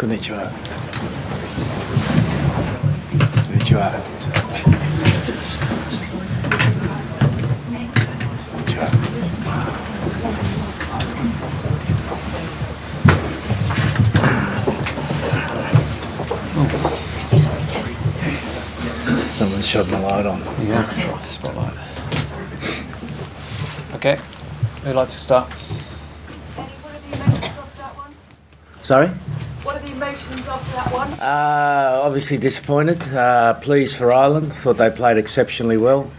Konnichiwa. Konnichiwa. Someone's shot the light on. Yeah, spotlight. Okay, who'd like to start? What are the emotions after that one? Sorry? What are the emotions after that one? Obviously disappointed. Pleased for Ireland. Thought they played exceptionally well.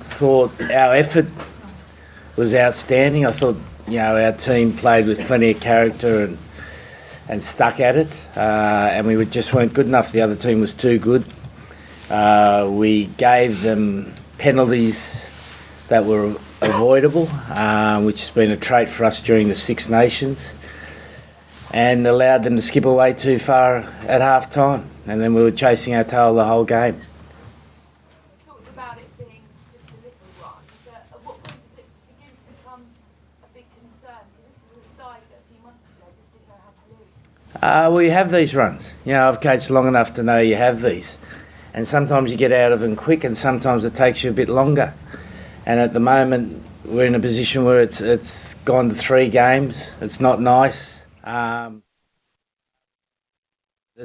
Thought our effort was outstanding. I thought, our team played with plenty of character and stuck at it. And we just weren't good enough. The other team was too good. We gave them penalties that were avoidable, which has been a trait for us during the Six Nations, and allowed them to skip away too far at half time, and then we were chasing our tail the whole game. You talked about it being just a little one, but at what point does it begin to become a big concern? Because this is a side that a few months ago just didn't know how to lose. Well, you have these runs. I've coached long enough to know you have these, and sometimes you get out of them quick, and sometimes it takes you a bit longer. And at the moment, we're in a position where it's gone to 3 games. It's not nice. The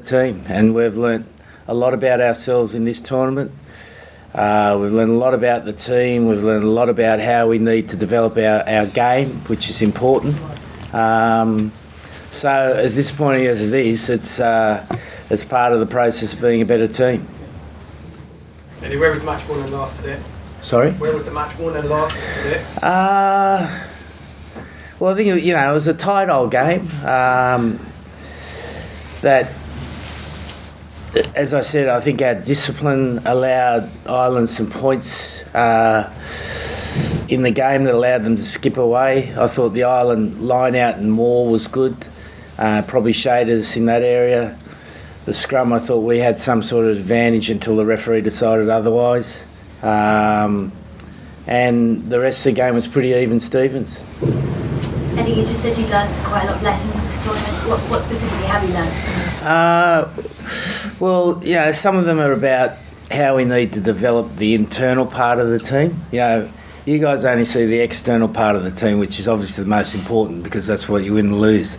team, and we've learnt a lot about ourselves in this tournament. We've learned a lot about the team. We've learned a lot about how we need to develop our game, which is important. So as disappointing as it is, it's part of the process of being a better team. Eddie, where was match won and last today? Sorry? Where was the match won and last today? Well, I think it was a tight old game. That, as I said, I think our discipline allowed Ireland some points in the game that allowed them to skip away. I thought the Ireland line out and maul was good. Probably shaded us in that area. The scrum, I thought we had some sort of advantage until the referee decided otherwise. And the rest of the game was pretty even Stevens. Eddie, you just said you learned quite a lot of lessons in this tournament. What specifically have you learned? Well, some of them are about how we need to develop the internal part of the team. You guys only see the external part of the team, which is obviously the most important because that's what you win and lose.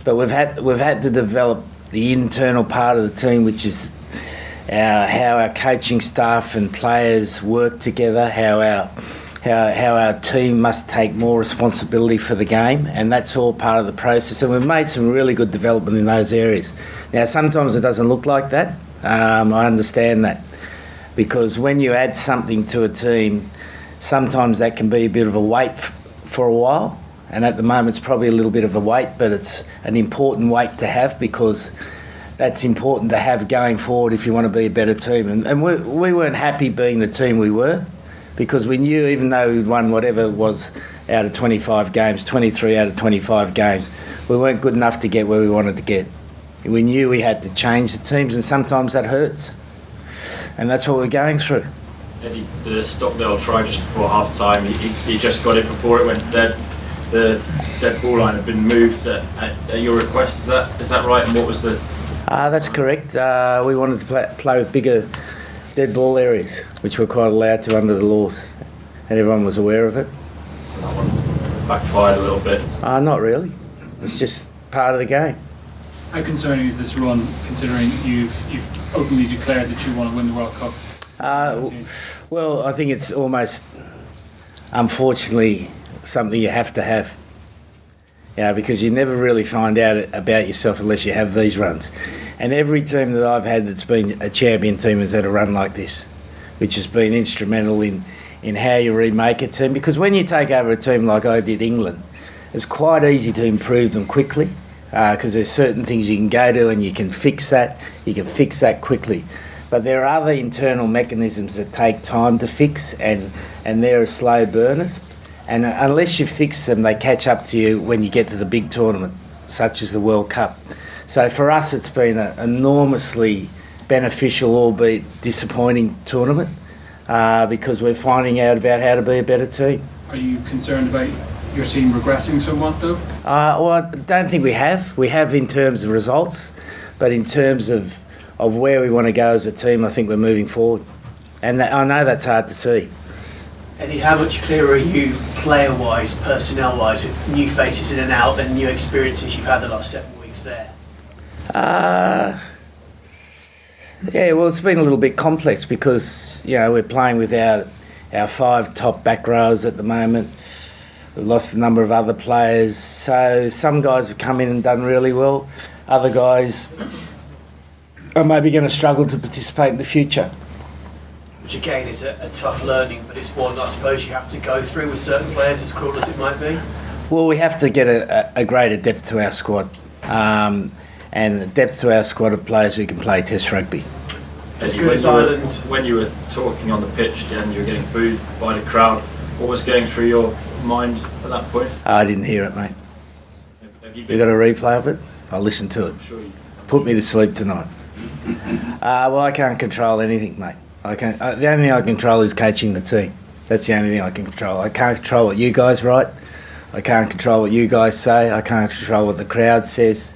But we've had to develop the internal part of the team, which is how our coaching staff and players work together, how our team must take more responsibility for the game, and that's all part of the process. And we've made some really good development in those areas. Now, sometimes it doesn't look like that. I understand that, because when you add something to a team, sometimes that can be a bit of a weight for a while. And at the moment, it's probably a little bit of a weight, but it's an important weight to have because that's important to have going forward if you want to be a better team. And we weren't happy being the team we were, because we knew even though we'd won whatever it was out of 25 games, 23 out of 25 games, we weren't good enough to get where we wanted to get. We knew we had to change the teams, and sometimes that hurts. And that's what we're going through. Eddie, the Stockdale try just before half time, he just got it before it went dead. The dead ball line had been moved at your request. Is that right? And what was the... That's correct. We wanted to play with bigger dead ball areas, which we're quite allowed to under the laws, and everyone was aware of it. So that one backfired a little bit? Not really. It's just part of the game. How concerning is this run, considering you've openly declared that you want to win the World Cup? Well, I think it's almost, unfortunately, something you have to have. Because you never really find out about yourself unless you have these runs. And every team that I've had that's been a champion team has had a run like this, which has been instrumental in how you remake a team. Because when you take over a team like I did England, it's quite easy to improve them quickly, because there's certain things you can go to and you can fix that. You can fix that quickly. But there are other internal mechanisms that take time to fix, and they're slow burners. And unless you fix them, they catch up to you when you get to the big tournament, such as the World Cup. So for us, it's been an enormously beneficial, albeit disappointing tournament, because we're finding out about how to be a better team. Are you concerned about your team regressing somewhat, though? Well, I don't think we have. We have in terms of results, but in terms of where we want to go as a team, I think we're moving forward. And I know that's hard to see. Eddie, how much clearer are you player-wise, personnel-wise, with new faces in and out and new experiences you've had the last 7 weeks there? Yeah, well, it's been a little bit complex because, we're playing with our 5 top back rowers at the moment. We've lost a number of other players. So some guys have come in and done really well. Other guys are maybe going to struggle to participate in the future. Which again is a tough learning, but it's one I suppose you have to go through with certain players, as cruel as it might be. Well, we have to get a greater depth to our squad, and the depth to our squad of players who can play Test rugby. As good as Ireland. When you were talking on the pitch again, you were getting booed by the crowd. What was going through your mind at that point? I didn't hear it, mate. Have you You been? got a replay of it? I'll listen to it. Sure you- Put me to sleep tonight. Well, I can't control anything, mate. I can't. The only thing I can control is coaching the team. That's the only thing I can control. I can't control what you guys write. I can't control what you guys say. I can't control what the crowd says.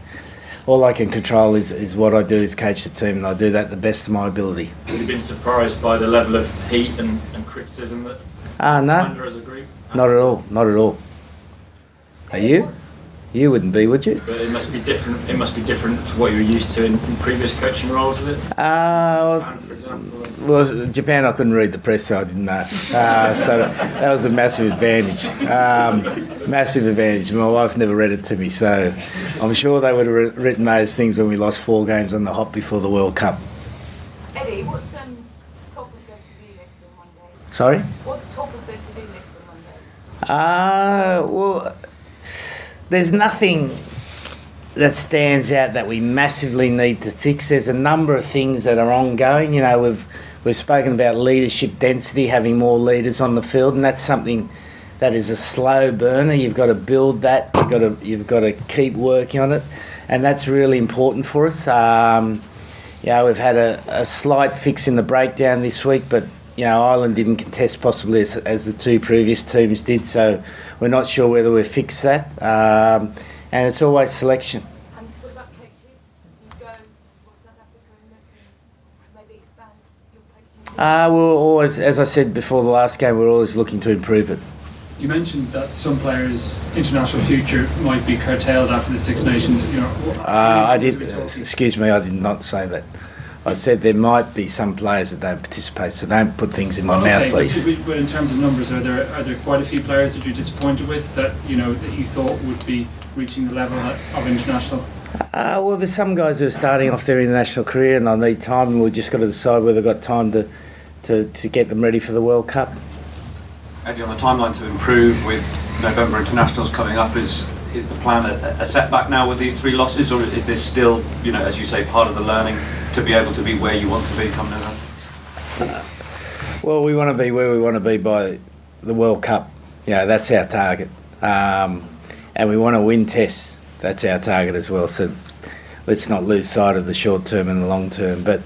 All I can control is what I do is coach the team, and I do that to the best of my ability. Have you been surprised by the level of heat and criticism that No, under as a group? not at all. Not at all. Are you? You wouldn't be, would you? But it must be different. It must be different to what you were used to in previous coaching roles, is it? Well, For example. Well, Japan, I couldn't read the press, so I didn't know. So that was a massive advantage. Massive advantage. My wife never read it to me, so I'm sure they would have written those things when we lost 4 games on the hop before the World Cup. Eddie, what's top of the to-do list on Monday? Sorry? What's top of the to-do list on Monday? Well, there's nothing that stands out that we massively need to fix. There's a number of things that are ongoing. We've spoken about leadership density, having more leaders on the field, and that's something that is a slow burner. You've got to build that. You've got to keep working on it, and that's really important for us. We've had a slight fix in the breakdown this week, but Ireland didn't contest possibly as the 2 previous teams did, so we're not sure whether we've fixed that. And it's always selection. And what about coaches? Do you go South Africa and look and maybe expand your coaching? We're always, as I said before the last game, we're always looking to improve it. You mentioned that some players' international future might be curtailed after the Six Nations. I did. Excuse me, I did not say that. I said there might be some players that don't participate, so don't put things in my mouth, please. But in terms of numbers, are there quite a few players that you're disappointed with that that you thought would be reaching the level of international? Well, there's some guys who are starting off their international career and they need time, and we've just got to decide whether they've got time to get them ready for the World Cup. Eddie, on the timeline to improve with November internationals coming up, is the plan a setback now with these 3 losses, or is this still, as you say, part of the learning to be able to be where you want to be come November? Well, we want to be where we want to be by the World Cup. That's our target. And we want to win tests. That's our target as well. So let's not lose sight of the short term and the long term. But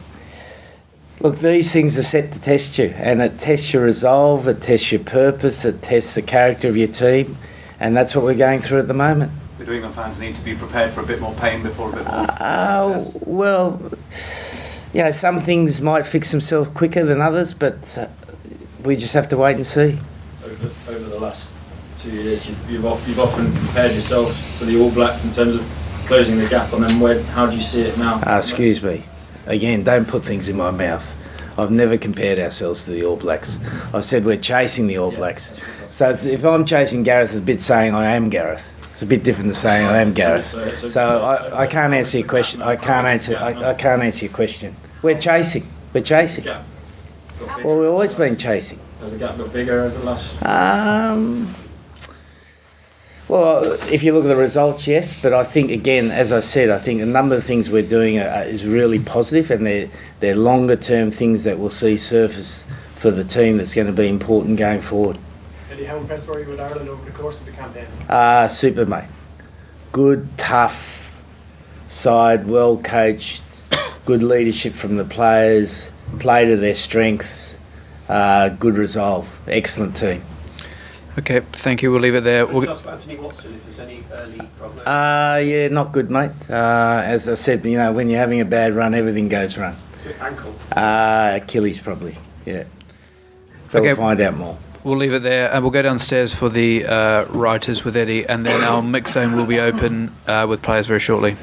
look, these things are set to test you, and it tests your resolve, it tests your purpose, it tests the character of your team, and that's what we're going through at the moment. The New England fans need to be prepared for a bit more pain before a bit more success. Well, some things might fix themselves quicker than others, but we just have to wait and see. Over the last 2 years, you've often compared yourself to the All Blacks in terms of closing the gap on them. How do you see it now? Excuse me. Again, don't put things in my mouth. I've never compared ourselves to the All Blacks. I said we're chasing the All Blacks. So if I'm chasing Gareth, it's a bit saying I am Gareth. It's a bit different than saying I am Gareth. So I can't answer your question. I can't answer your question. We're chasing. We're chasing. Gap got bigger. Well, we've always been chasing. Has the gap got bigger over the last? Well, if you look at the results, yes. But I think, again, as I said, I think a number of things we're doing is really positive, and they're longer term things that we'll see surface for the team that's going to be important going forward. Eddie, how impressed were you with Ireland over the course of the campaign? Super, mate. Good, tough side, well coached, good leadership from the players, play to their strengths, good resolve, excellent team. Okay, thank you. We'll leave it there. Can I We'll, just ask about Anthony Watson if there's any early problems? Yeah, not good, mate. As I said, when you're having a bad run, everything goes wrong. Ankle. Achilles probably, yeah. But Okay. we'll find out more. we'll leave it there, and we'll go downstairs for the writers with Eddie, and then our mix zone will be open with players very shortly.